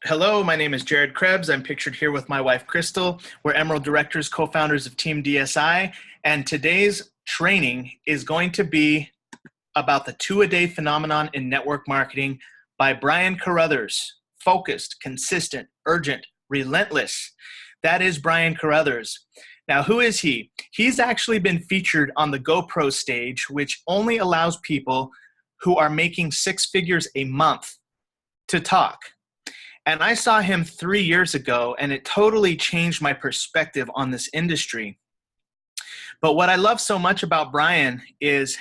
Hello, my name is Jared Crebs. I'm pictured here with my wife, Crystal. We're Emerald Directors, co-founders of Team DSI, and today's training is going to be about the two-a-day phenomenon in network marketing by Brian Carruthers. Focused, consistent, urgent, relentless. That is Brian Carruthers. Now, who is he? He's actually been featured on the GoPro stage, which only allows people who are making six figures a month to talk. And I saw him 3 years ago, and it totally changed my perspective on this industry. But what I love so much about Brian is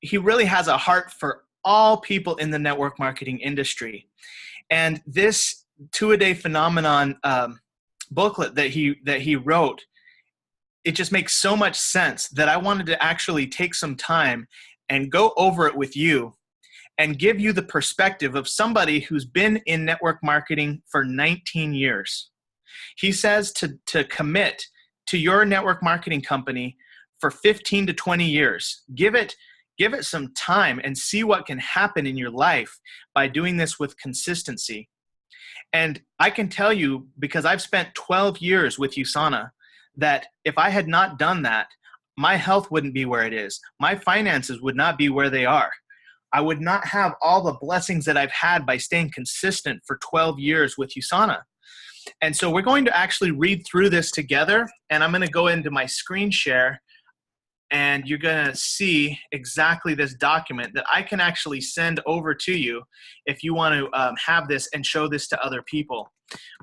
he really has a heart for all people in the network marketing industry. And this two-a-day phenomenon booklet that he wrote, it just makes so much sense that I wanted to actually take some time and go over it with you and give you the perspective of somebody who's been in network marketing for 19 years. He says to commit to your network marketing company for 15 to 20 years. Give it some time and see what can happen in your life by doing this with consistency. And I can tell you, because I've spent 12 years with USANA, that if I had not done that, my health wouldn't be where it is. My finances would not be where they are. I would not have all the blessings that I've had by staying consistent for 12 years with USANA. And so we're going to actually read through this together, and I'm going to go into my screen share, and you're going to see exactly this document that I can actually send over to you if you want to have this and show this to other people.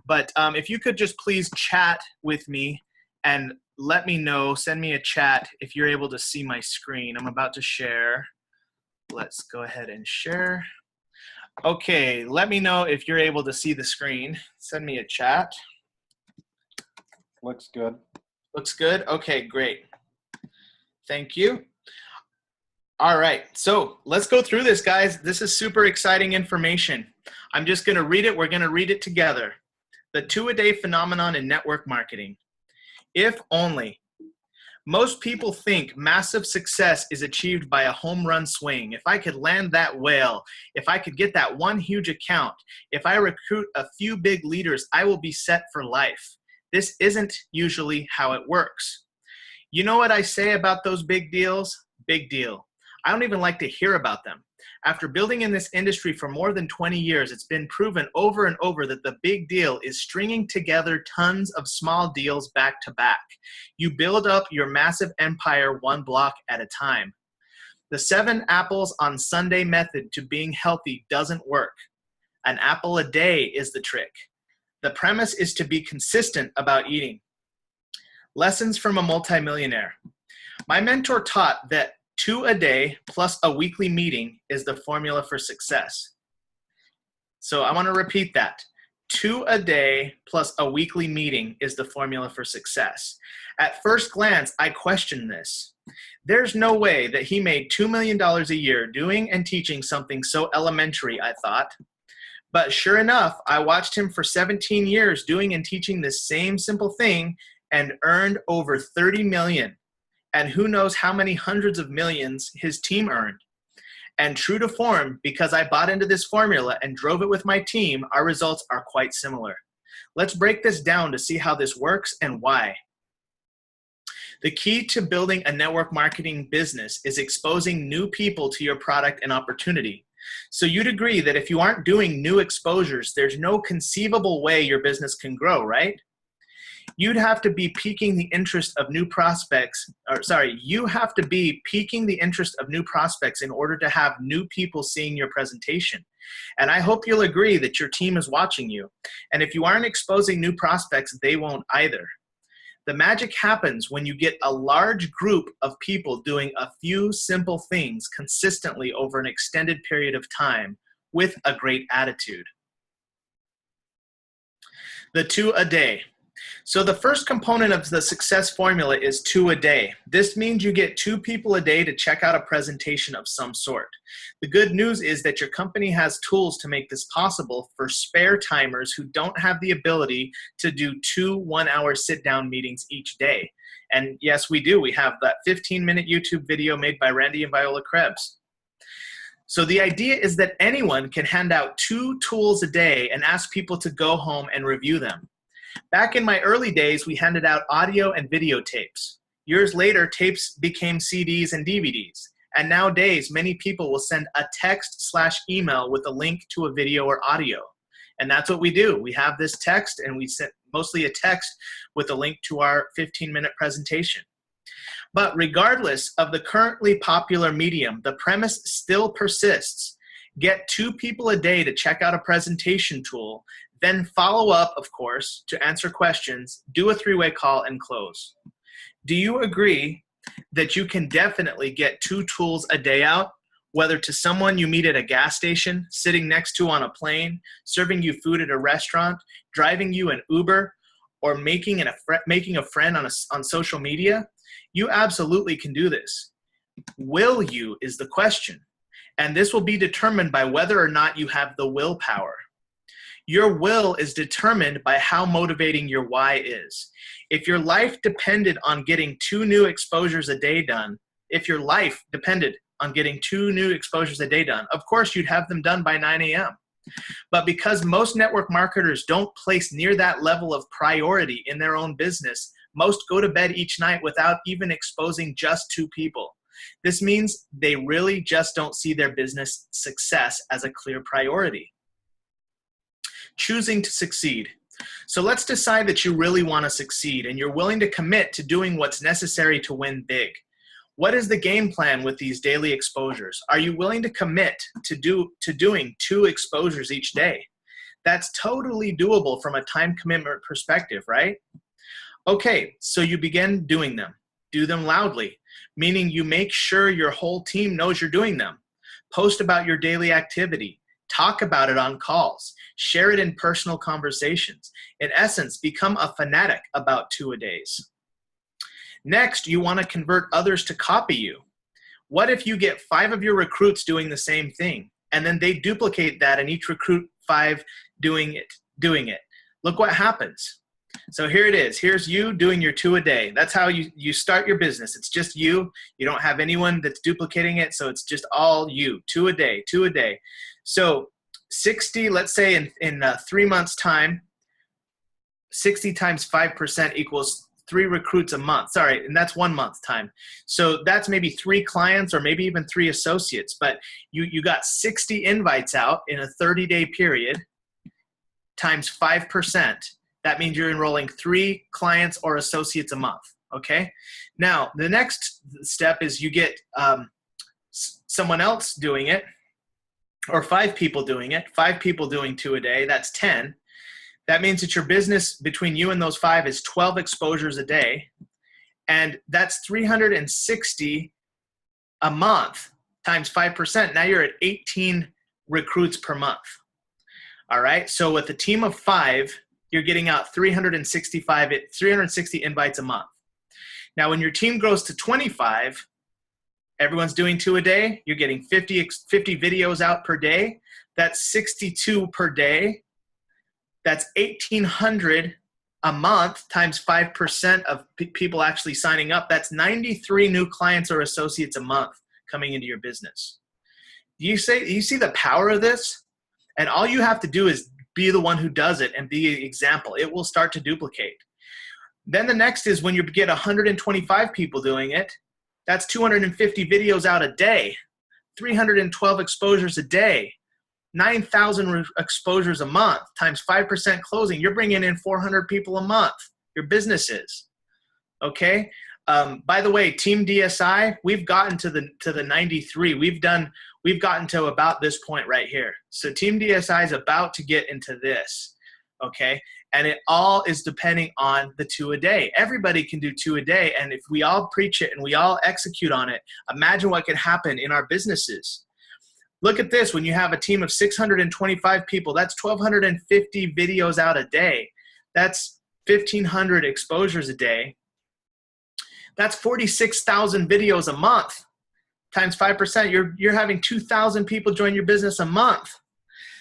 But if you could just please chat with me and let me know, send me a chat if you're able to see my screen. I'm about to share. Let's go ahead and share. Okay, let me know if you're able to see the screen. Send me a chat. Looks good. Looks good? Okay, great. Thank you. All right, so let's go through this, guys. This is super exciting information. I'm just going to read it. We're going to read it together. The two-a-day phenomenon in network marketing. If only. Most people think massive success is achieved by a home run swing. If I could land that whale, if I could get that one huge account, if I recruit a few big leaders, I will be set for life. This isn't usually how it works. You know what I say about those big deals? Big deal. I don't even like to hear about them. After building in this industry for more than 20 years, it's been proven over and over that the big deal is stringing together tons of small deals back to back. You build up your massive empire one block at a time. The 7 apples on Sunday method to being healthy doesn't work. An apple a day is the trick. The premise is to be consistent about eating. Lessons from a multimillionaire. My mentor taught that 2 a day plus a weekly meeting is the formula for success. So I want to repeat that. 2 a day plus a weekly meeting is the formula for success. At first glance, I questioned this. There's no way that he made $2 million a year doing and teaching something so elementary, I thought. But sure enough, I watched him for 17 years doing and teaching this same simple thing and earned over 30 million. And who knows how many hundreds of millions his team earned. And true to form, because I bought into this formula and drove it with my team, our results are quite similar. Let's break this down to see how this works and why. The key to building a network marketing business is exposing new people to your product and opportunity. So you'd agree that if you aren't doing new exposures, there's no conceivable way your business can grow, right? You'd have to be piquing the interest of new prospects, you have to be piquing the interest of new prospects in order to have new people seeing your presentation. And I hope you'll agree that your team is watching you. And if you aren't exposing new prospects, they won't either. The magic happens when you get a large group of people doing a few simple things consistently over an extended period of time with a great attitude. The 2 a day. So the first component of the success formula is 2 a day. This means you get 2 people a day to check out a presentation of some sort. The good news is that your company has tools to make this possible for spare timers who don't have the ability to do 2 one-hour sit-down meetings each day. And yes, we do. We have that 15-minute YouTube video made by Randy and Viola Krebs. So the idea is that anyone can hand out 2 tools a day and ask people to go home and review them. Back in my early days, we handed out audio and videotapes. Years later, tapes became CDs and DVDs. And nowadays, many people will send a text/email with a link to a video or audio. And that's what we do. We have this text, and we send mostly a text with a link to our 15-minute presentation. But regardless of the currently popular medium, the premise still persists. Get 2 people a day to check out a presentation tool, then follow up, of course, to answer questions, do a 3-way call, and close. Do you agree that you can definitely get 2 tools a day out, whether to someone you meet at a gas station, sitting next to on a plane, serving you food at a restaurant, driving you an Uber, or making a friend on social media? You absolutely can do this. Will you is the question. And this will be determined by whether or not you have the willpower. Your will is determined by how motivating your why is. If your life depended on getting 2 new exposures a day done, of course you'd have them done by 9 a.m. But because most network marketers don't place near that level of priority in their own business, most go to bed each night without even exposing just 2 people. This means they really just don't see their business success as a clear priority. Choosing to succeed. So let's decide that you really want to succeed and you're willing to commit to doing what's necessary to win big. What is the game plan with these daily exposures? Are you willing to commit to doing 2 exposures each day? That's totally doable from a time commitment perspective, right? Okay, so you begin doing them. Do them loudly, meaning you make sure your whole team knows you're doing them. Post about your daily activity. Talk about it on calls. Share it in personal conversations. In essence, become a fanatic about 2-a-days. Next, you want to convert others to copy you. What if you get 5 of your recruits doing the same thing, and then they duplicate that and each recruit 5 doing it? Look what happens. So here it is. Here's you doing your 2 a day. That's how you start your business. It's just you. You don't have anyone that's duplicating it, so it's just all you. 2 a day, 2 a day. So 60, let's say in 3 months' time, 60 times 5% equals 3 recruits a month. Sorry, and that's 1 month's time. So that's maybe 3 clients or maybe even 3 associates. But you got 60 invites out in a 30-day period times 5%. That means you're enrolling 3 clients or associates a month, okay? Now, the next step is you get someone else doing it, or 5 people doing it, 5 people doing 2 a day, that's 10. That means that your business between you and those 5 is 12 exposures a day, and that's 360 a month times 5%. Now you're at 18 recruits per month, all right? So with a team of 5, you're getting out 360 invites a month. Now, when your team grows to 25, everyone's doing 2 a day. You're getting 50 videos out per day. That's 62 per day. That's 1,800 a month times 5% of people actually signing up. That's 93 new clients or associates a month coming into your business. You see the power of this? And all you have to do is be the one who does it and be an example. It will start to duplicate. Then the next is when you get 125 people doing it, that's 250 videos out a day, 312 exposures a day, 9,000 exposures a month times 5% closing. You're bringing in 400 people a month. Your business is, okay? By the way, Team DSI, we've gotten to the 93. We've gotten to about this point right here. So Team DSI is about to get into this, okay? And it all is depending on the 2 a day. Everybody can do 2 a day, and if we all preach it and we all execute on it, imagine what can happen in our businesses. Look at this. When you have a team of 625 people, that's 1,250 videos out a day. That's 1,500 exposures a day. That's 46,000 videos a month. Times 5%, you're having 2,000 people join your business a month.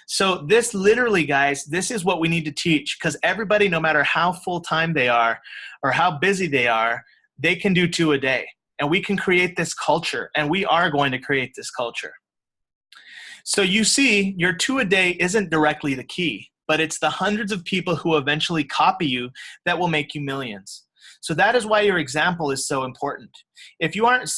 So this literally, guys, this is what we need to teach, because everybody, no matter how full-time they are or how busy they are, they can do 2 a day. And we can create this culture, and we are going to create this culture. So you see, your 2-a-day isn't directly the key, but it's the hundreds of people who eventually copy you that will make you millions. So that is why your example is so important. If you are not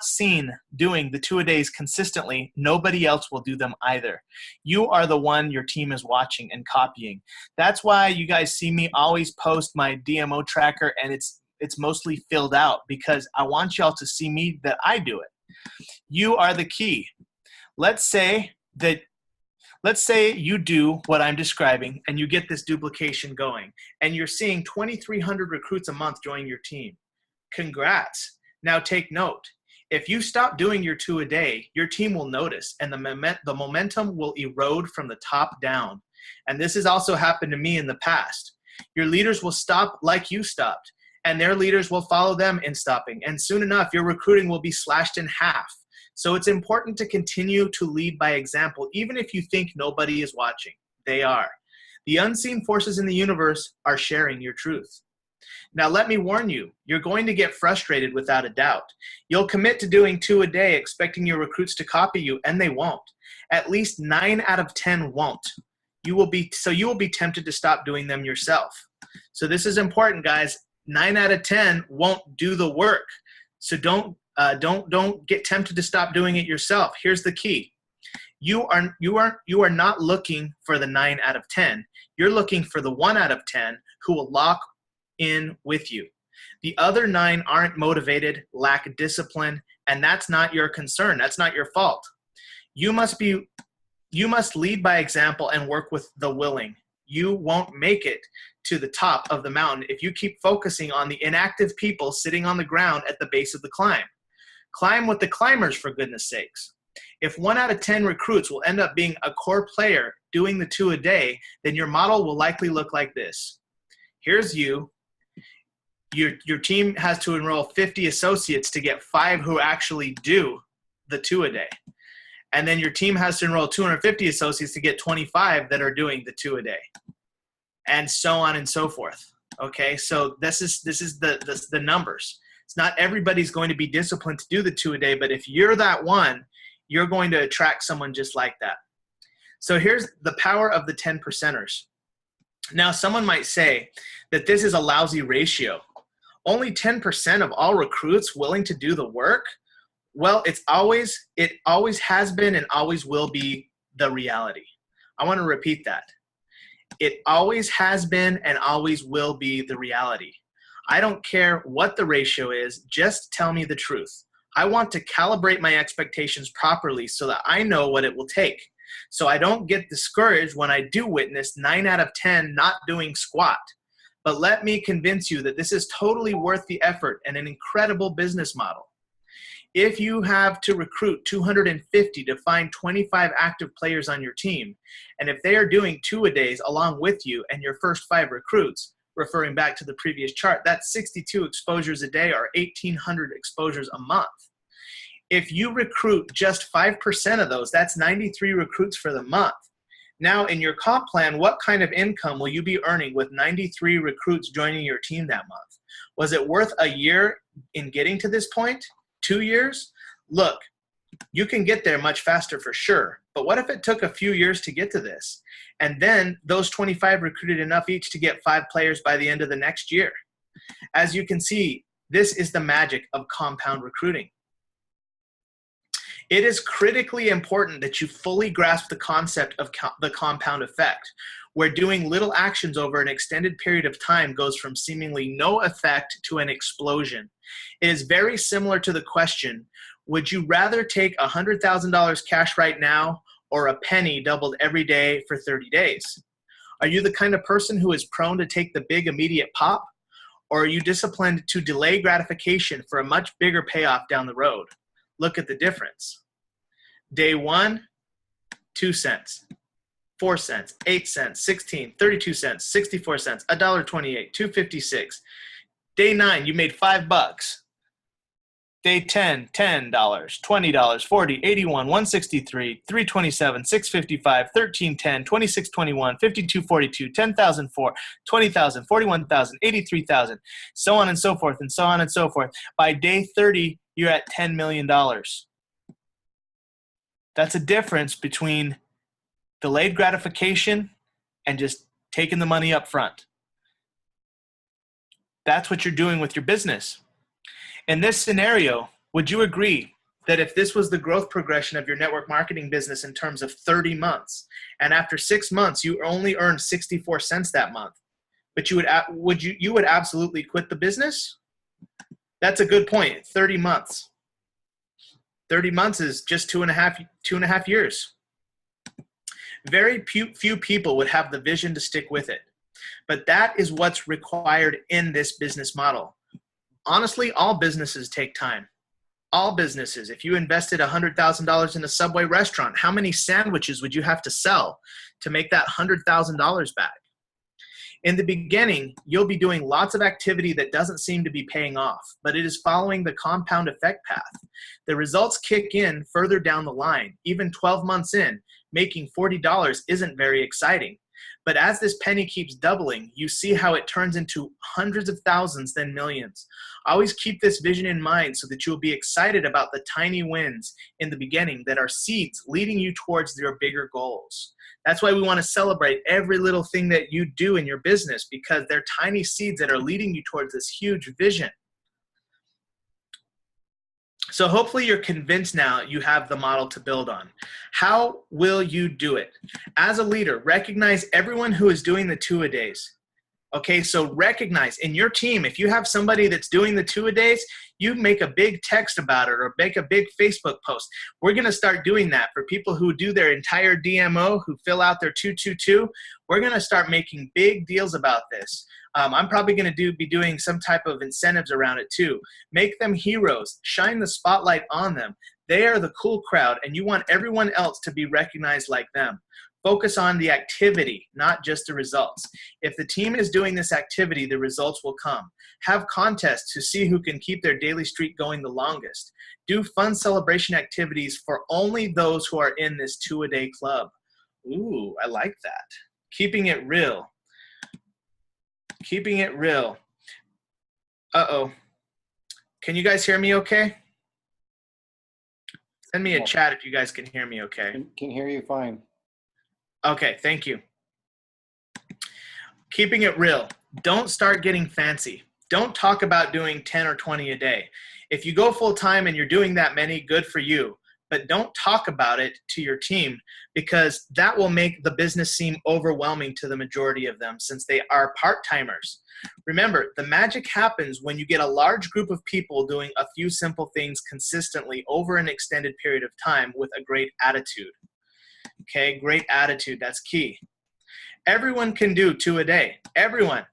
seen doing the 2-a-days consistently, nobody else will do them either. You are the one your team is watching and copying. That's why you guys see me always post my DMO tracker, and it's mostly filled out, because I want y'all to see me that I do it. You are the key. Let's say you do what I'm describing and you get this duplication going and you're seeing 2,300 recruits a month join your team. Congrats. Now take note. If you stop doing your 2-a-day, your team will notice and the momentum will erode from the top down. And this has also happened to me in the past. Your leaders will stop like you stopped, and their leaders will follow them in stopping. And soon enough, your recruiting will be slashed in half. So it's important to continue to lead by example, even if you think nobody is watching. They are. The unseen forces in the universe are sharing your truth. Now, let me warn you, you're going to get frustrated without a doubt. You'll commit to doing 2-a-day expecting your recruits to copy you, and they won't. At least 9 out of 10 won't. You will be tempted to stop doing them yourself. So this is important, guys. 9 out of 10 won't do the work. So don't get tempted to stop doing it yourself. Here's the key. You are not looking for the 9 out of 10. You're looking for the 1 out of 10 who will lock in with you. The other 9 aren't motivated, lack discipline, and that's not your concern. That's not your fault. You must lead by example and work with the willing. You won't make it to the top of the mountain if you keep focusing on the inactive people sitting on the ground at the base of the climb. Climb with the climbers, for goodness sakes. If 1 out of 10 recruits will end up being a core player doing the 2-a-day, then your model will likely look like this. Here's you. Your team has to enroll 50 associates to get 5 who actually do the 2-a-day. And then your team has to enroll 250 associates to get 25 that are doing the 2-a-day. And so on and so forth. Okay, so this is the numbers. It's not everybody's going to be disciplined to do the 2-a-day, but if you're that one, you're going to attract someone just like that. So here's the power of the 10 percenters. Now, someone might say that this is a lousy ratio. Only 10% of all recruits willing to do the work? Well, it always has been and always will be the reality. I want to repeat that. It always has been and always will be the reality. I don't care what the ratio is, just tell me the truth. I want to calibrate my expectations properly so that I know what it will take. So I don't get discouraged when I do witness 9 out of 10 not doing squat. But let me convince you that this is totally worth the effort and an incredible business model. If you have to recruit 250 to find 25 active players on your team, and if they are doing 2-a-days along with you and your first 5 recruits, referring back to the previous chart, that's 62 exposures a day or 1,800 exposures a month. If you recruit just 5% of those, that's 93 recruits for the month. Now, in your comp plan, what kind of income will you be earning with 93 recruits joining your team that month? Was it worth a year in getting to this point? 2 years? Look, you can get there much faster for sure, but what if it took a few years to get to this? And then those 25 recruited enough each to get 5 players by the end of the next year. As you can see, this is the magic of compound recruiting. It is critically important that you fully grasp the concept of the compound effect, where doing little actions over an extended period of time goes from seemingly no effect to an explosion. It is very similar to the question, would you rather take $100,000 cash right now or a penny doubled every day for 30 days? Are you the kind of person who is prone to take the big immediate pop? Or are you disciplined to delay gratification for a much bigger payoff down the road? Look at the difference. Day 1, 2 cents, 4 cents, 8 cents, 16, 32 cents, 64 cents, $1.28, $2.56. Day 9, you made $5. Day 10, $10, $20, $40, 81, 163, 327, 655, 1310, 2621, 5242, 10,004, 20,000, 41,000, 83,000, so on and so forth, and so on and so forth. By day 30, you're at $10 million. That's a difference between delayed gratification and just taking the money up front. That's what you're doing with your business. In this scenario, would you agree that if this was the growth progression of your network marketing business in terms of 30 months, and after 6 months you only earned 64 cents that month, but you would absolutely quit the business? That's a good point. 30 months. 30 months is just two and a half years. Very few people would have the vision to stick with it. But that is what's required in this business model. Honestly, all businesses take time. All businesses. If you invested $100,000 in a Subway restaurant, how many sandwiches would you have to sell to make that $100,000 back? In the beginning, you'll be doing lots of activity that doesn't seem to be paying off, but it is following the compound effect path. The results kick in further down the line. Even 12 months in, making $40 isn't very exciting. But as this penny keeps doubling, you see how it turns into hundreds of thousands, then millions. Always keep this vision in mind so that you'll be excited about the tiny wins in the beginning that are seeds leading you towards your bigger goals. That's why we want to celebrate every little thing that you do in your business, because they're tiny seeds that are leading you towards this huge vision. So hopefully you're convinced now you have the model to build on. How will you do it? As a leader, recognize everyone who is doing the two-a-days. Okay, so recognize in your team, if you have somebody that's doing the two-a-days, you make a big text about it or make a big Facebook post. We're going to start doing that for people who do their entire DMO, who fill out their 222. We're going to start making big deals about this. I'm probably going to be doing some type of incentives around it too. Make them heroes. Shine the spotlight on them. They are the cool crowd, and you want everyone else to be recognized like them. Focus on the activity, not just the results. If the team is doing this activity, the results will come. Have contests to see who can keep their daily streak going the longest. Do fun celebration activities for only those who are in this two-a-day club. Ooh, I like that. Keeping it real. Keeping it real. Uh-oh. Can you guys hear me okay? Send me a chat if you guys can hear me okay. Can hear you fine. Okay, thank you. Keeping it real. Don't start getting fancy. Don't talk about doing 10 or 20 a day. If you go full time and you're doing that many, good for you. But don't talk about it to your team, because that will make the business seem overwhelming to the majority of them, since they are part-timers. Remember, the magic happens when you get a large group of people doing a few simple things consistently over an extended period of time with a great attitude. Okay, great attitude, that's key. Everyone can do 2 a day, everyone.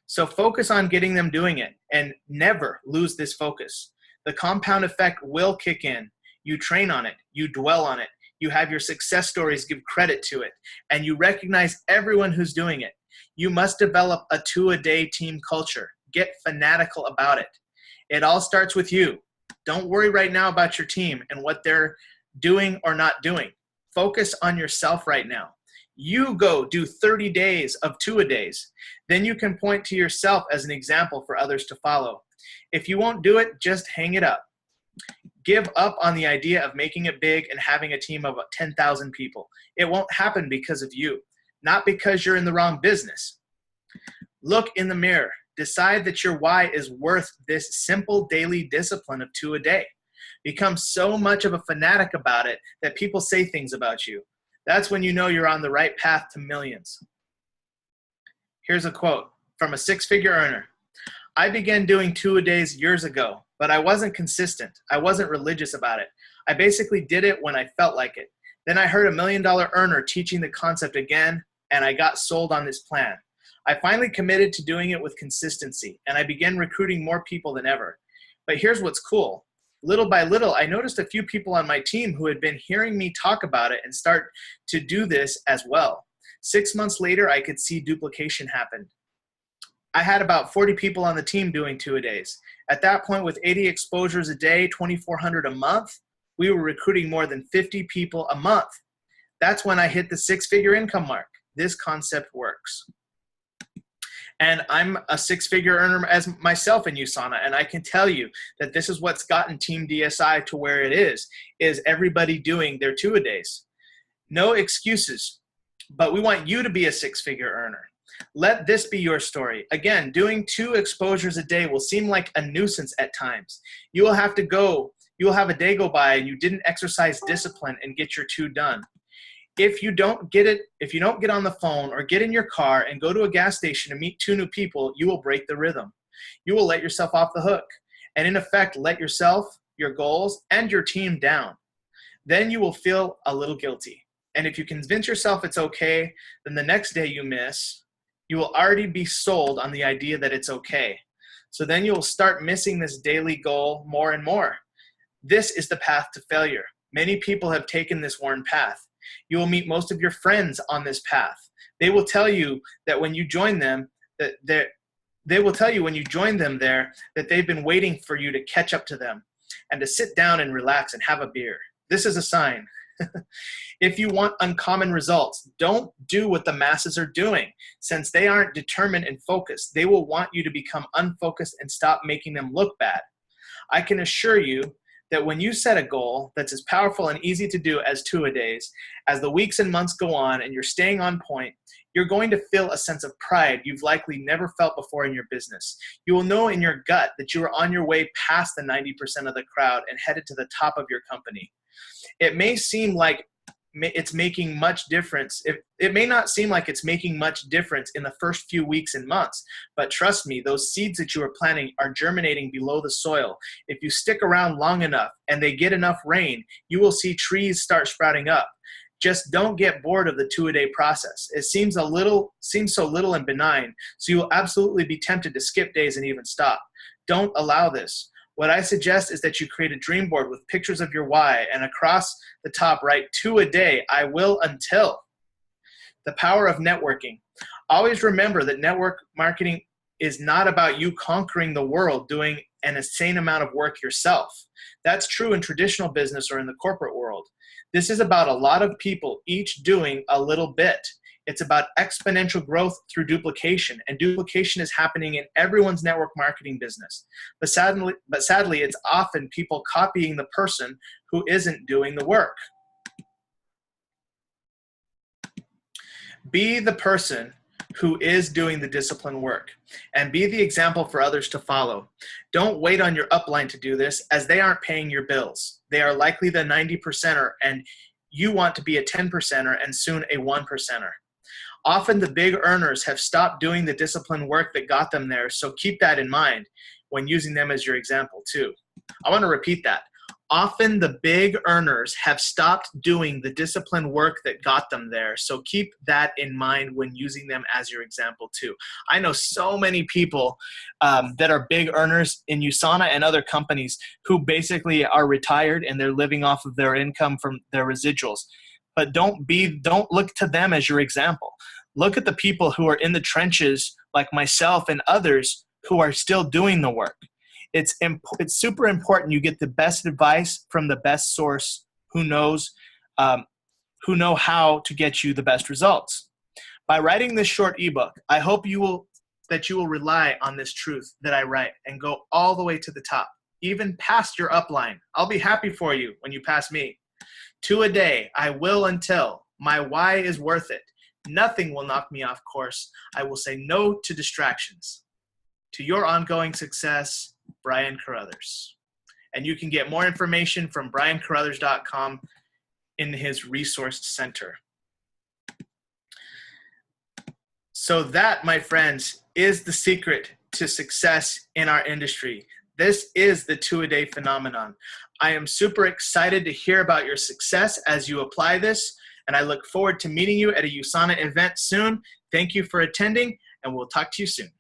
So focus on getting them doing it and never lose this focus. The compound effect will kick in. You train on it, you dwell on it, you have your success stories give credit to it, and you recognize everyone who's doing it. You must develop a 2-a-day team culture. Get fanatical about it. It all starts with you. Don't worry right now about your team and what they're doing or not doing. Focus on yourself right now. You go do 30 days of 2-a-days. Then you can point to yourself as an example for others to follow. If you won't do it, just hang it up. Give up on the idea of making it big and having a team of 10,000 people. It won't happen because of you, not because you're in the wrong business. Look in the mirror. Decide that your why is worth this simple daily discipline of 2 a day. Become so much of a fanatic about it that people say things about you. That's when you know you're on the right path to millions. Here's a quote from a 6-figure earner. I began doing 2-a-days years ago, but I wasn't consistent. I wasn't religious about it. I basically did it when I felt like it. Then I heard a $1 million earner teaching the concept again, and I got sold on this plan. I finally committed to doing it with consistency, and I began recruiting more people than ever. But here's what's cool. Little by little, I noticed a few people on my team who had been hearing me talk about it and start to do this as well. 6 months later, I could see duplication happen. I had about 40 people on the team doing 2-a-days. At that point, with 80 exposures a day, 2,400 a month, we were recruiting more than 50 people a month. That's when I hit the 6-figure income mark. This concept works. And I'm a six-figure earner as myself in USANA, and I can tell you that this is what's gotten Team DSI to where it is everybody doing their two-a-days. No excuses, but we want you to be a six-figure earner. Let this be your story. Again, doing 2 exposures a day will seem like a nuisance at times. You will have a day go by and you didn't exercise discipline and get your 2 done. If you don't get on the phone or get in your car and go to a gas station and meet 2 new people, you will break the rhythm. You will let yourself off the hook and in effect let yourself, your goals, and your team down. Then you will feel a little guilty. And if you convince yourself it's okay, then the next day you miss, you will already be sold on the idea that it's okay. So then you will start missing this daily goal more and more. This is the path to failure. Many people have taken this worn path. You will meet most of your friends on this path. They will tell you that when you join them, that they've been waiting for you to catch up to them and to sit down and relax and have a beer. This is a sign. If you want uncommon results, don't do what the masses are doing. Since they aren't determined and focused, they will want you to become unfocused and stop making them look bad. I can assure you that when you set a goal that's as powerful and easy to do as 2-a-days, as the weeks and months go on and you're staying on point, you're going to feel a sense of pride you've likely never felt before in your business. You will know in your gut that you are on your way past the 90% of the crowd and headed to the top of your company. It may seem like it's making much difference. It may not seem like it's making much difference in the first few weeks and months, but trust me, those seeds that you are planting are germinating below the soil. If you stick around long enough and they get enough rain, you will see trees start sprouting up. Just don't get bored of the 2-a-day process. It seems so little and benign, so you will absolutely be tempted to skip days and even stop. Don't allow this. What I suggest is that you create a dream board with pictures of your why, and across the top write 2-a-day, I will until. The power of networking. Always remember that network marketing is not about you conquering the world doing an insane amount of work yourself. That's true in traditional business or in the corporate world. This is about a lot of people each doing a little bit. It's about exponential growth through duplication, and duplication is happening in everyone's network marketing business. But sadly, it's often people copying the person who isn't doing the work. Be the person who is doing the discipline work, and be the example for others to follow. Don't wait on your upline to do this, as they aren't paying your bills. They are likely the 90%er, and you want to be a 10%er and soon a 1%er. Often the big earners have stopped doing the discipline work that got them there, so keep that in mind when using them as your example too. I want to repeat that. Often the big earners have stopped doing the discipline work that got them there, so keep that in mind when using them as your example too. I know so many people that are big earners in USANA and other companies who basically are retired and they're living off of their income from their residuals. But don't look to them as your example. Look at the people who are in the trenches like myself and others who are still doing the work. It's super important you get the best advice from the best source who know how to get you the best results. By writing this short ebook, I hope that you will rely on this truth that I write and go all the way to the top, even past your upline. I'll be happy for you when you pass me. 2-a-day, I will until. My why is worth it. Nothing will knock me off course. I will say no to distractions. To your ongoing success, Brian Carruthers. And you can get more information from briancarruthers.com in his resource center. So that, my friends, is the secret to success in our industry. This is the 2-a-day phenomenon. I am super excited to hear about your success as you apply this, and I look forward to meeting you at a USANA event soon. Thank you for attending, and we'll talk to you soon.